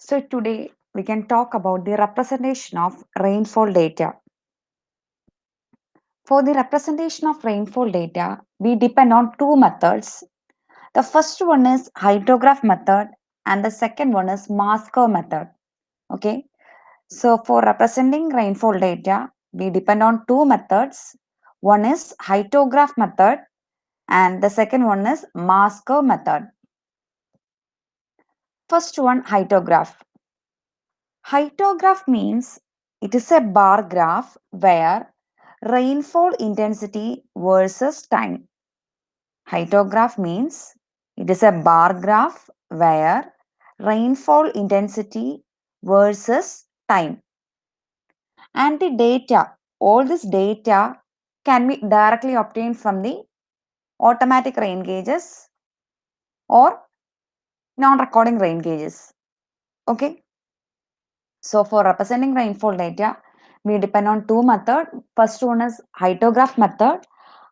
So today we can talk about the representation of rainfall data. For the representation of rainfall data, we depend on two methods. The first one is hydrograph method and the second one is mass curve method. Okay. So for representing rainfall data, we depend on two methods. One is hydrograph method and the second one is mass curve method. First one, hydrograph. Hydrograph means it is a bar graph where rainfall intensity versus time. Hydrograph means it is a bar graph where rainfall intensity versus time. And the data, all this data can be directly obtained from the automatic rain gauges or non-recording rain gauges. Okay. So for representing rainfall data, we depend on two methods. First one is hydrograph method.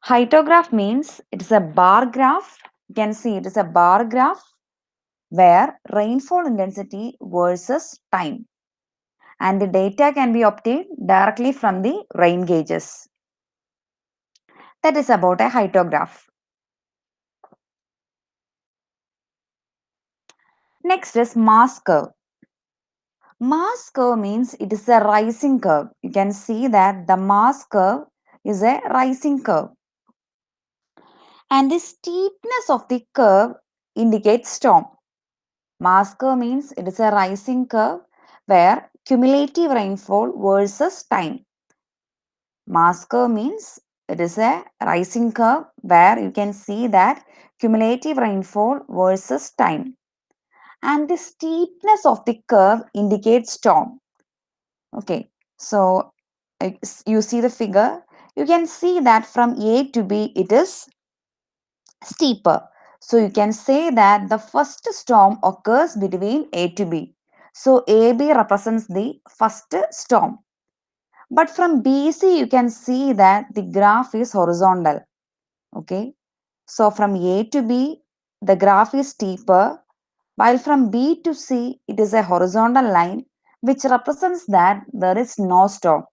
Hydrograph means it is a bar graph. You can see it is a bar graph where rainfall intensity versus time. And the data can be obtained directly from the rain gauges. That is about a hydrograph. Next is mass curve. Mass curve means it is a rising curve. You can see that the mass curve is a rising curve. And the steepness of the curve indicates storm. Mass curve means it is a rising curve where cumulative rainfall versus time. Mass curve means it is a rising curve where you can see that cumulative rainfall versus time. And the steepness of the curve indicates storm. Okay, so you see the figure. You can see that from A to B it is steeper. So you can say that the first storm occurs between A to B. So AB represents the first storm. But from BC you can see that the graph is horizontal. Okay. So from A to B the graph is steeper, while from B to C it is a horizontal line which represents that there is no storm.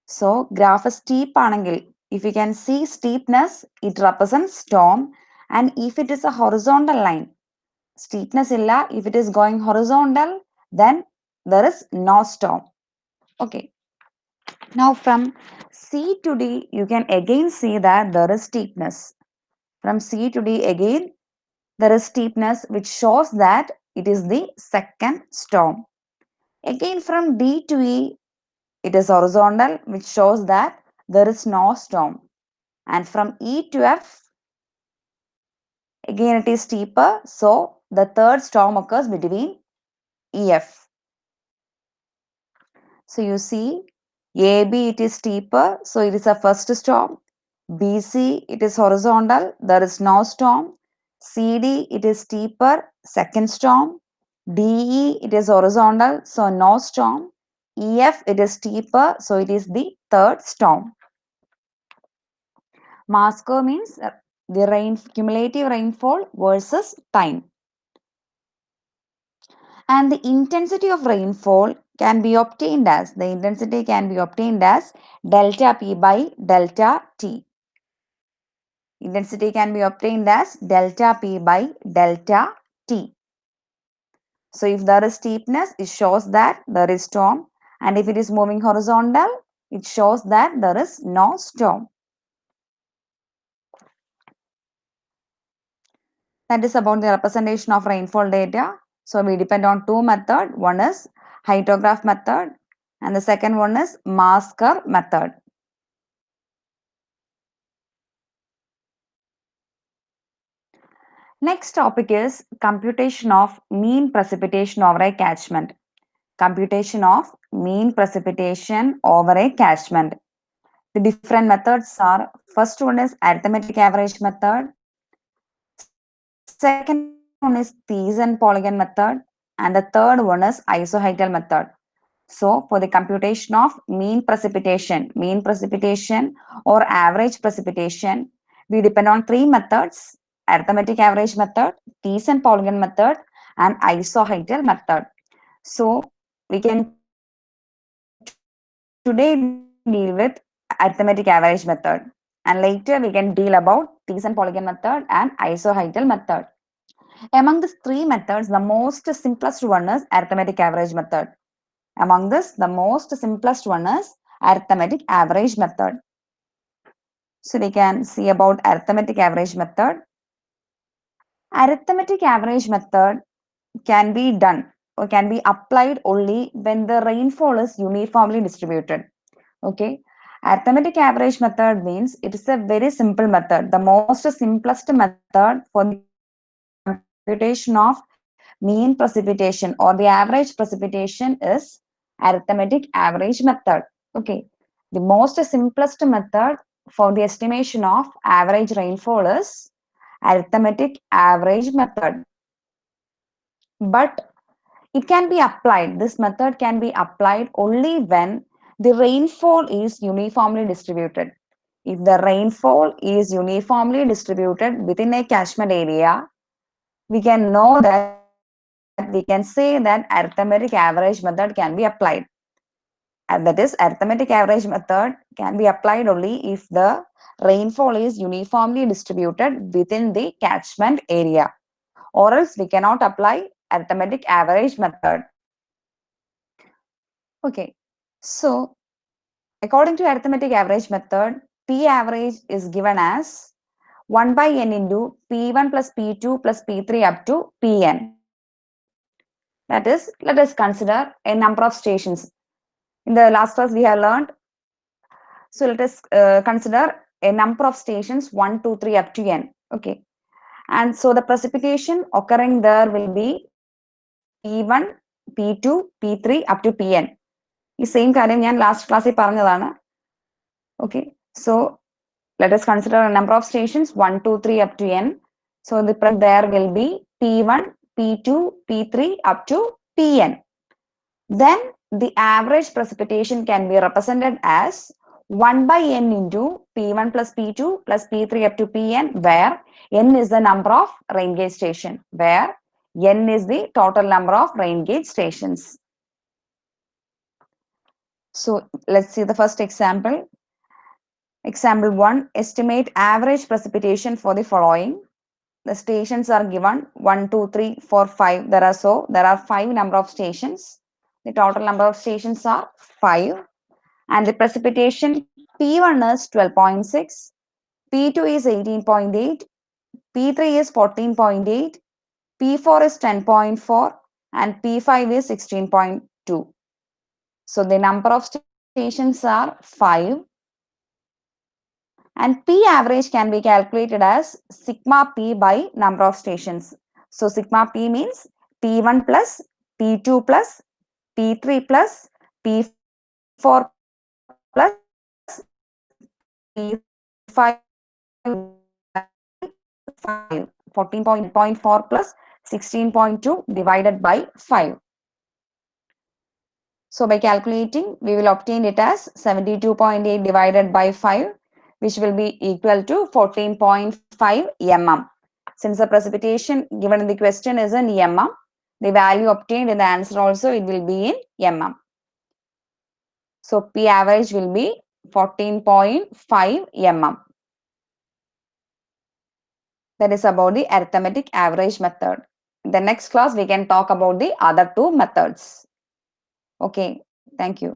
So graph is steep ആണെങ്കിൽ, if you can see steepness, it represents storm. And if it is a horizontal line, steepness illa, if it is going horizontal, then there is no storm. Okay. Now from C to D, you can again see that there is steepness. From C to D again, there is steepness which shows that it is the second storm. Again from D to E, it is horizontal, which shows that there is no storm. And from E to F, again it is steeper. So the third storm occurs between EF. So you see AB it is steeper. So it is a first storm. BC it is horizontal. There is no storm. CD it is steeper. Second storm. DE it is horizontal. So no storm. EF it is steeper. So it is the third storm. Mass curve means the cumulative rainfall versus time. And the intensity of rainfall can be obtained as delta P by delta T. Intensity can be obtained as delta P by delta T. So if there is steepness, it shows that there is storm. And if it is moving horizontal, it shows that there is no storm. That is about the representation of rainfall data. So we depend on two methods. One is hydrograph method and the second one is mass curve method. Next topic is computation of mean precipitation over a catchment. Computation of mean precipitation over a catchment. The different methods are, first one is arithmetic average method, second one is Thiessen Polygon method, and the third one is isohydral method. So for the computation of mean precipitation or average precipitation, we depend on three methods: arithmetic average method, Thiessen Polygon method, and isohydral method. So we can today deal with arithmetic average method, and later we can deal about Thiessen Polygon method and isohedral method. Among these three methods, the most simplest one is arithmetic average method. Among this, the most simplest one is arithmetic average method. So we can see about arithmetic average method. Arithmetic average method can be done or can be applied only when the rainfall is uniformly distributed. Okay. Arithmetic average method means it is a very simple method. The most simplest method for the computation of mean precipitation or the average precipitation is arithmetic average method. Okay. The most simplest method for the estimation of average rainfall is arithmetic average method. But it can be applied, this method can be applied only when the rainfall is uniformly distributed. If the rainfall is uniformly distributed within a catchment area, we can know that we can say that arithmetic average method can be applied. And that is, arithmetic average method can be applied only if the rainfall is uniformly distributed within the catchment area, or else we cannot apply arithmetic average method. Okay, so according to arithmetic average method, P average is given as 1 by n into P1 plus P2 plus P3 up to Pn. That is, let us consider a number of stations. In the last class we have learned, so let us consider a number of stations 1, 2, 3 up to n. Okay, and so the precipitation occurring there will be P1, P2, P3 up to Pn. ഈ same കാര്യം ഞാൻ last ക്ലാസ്സിൽ പറഞ്ഞതാണ്. Okay, so let us consider a number of stations 1, 2, 3 up to n. So the there will be P1, P2, P3 up to Pn. Then the average precipitation can be represented as 1 by n into P1 plus P2 plus P3 up to Pn, where n is the number of rain gauge station, where n is the total number of rain gauge stations. So let's see the first example. Example 1, estimate average precipitation for the following. The stations are given 1, 2, 3, 4, 5. There are 5 number of stations. The total number of stations are 5. And the precipitation P1 is 12.6, P2 is 18.8, P3 is 14.8, P4 is 10.4, and P5 is 16.2. So the number of stations are 5. And P average can be calculated as sigma P by number of stations. So sigma P means P1 plus P2 plus P3 plus P4 plus P5 14.4 plus 16.2 divided by 5. So by calculating, we will obtain it as 72.8 divided by 5, which will be equal to 14.5 mm. Since the precipitation given in the question is in mm, the value obtained in the answer also it will be in mm. So P average will be 14.5 mm. That is about the arithmetic average method. In the next class, we can talk about the other two methods. Okay, thank you.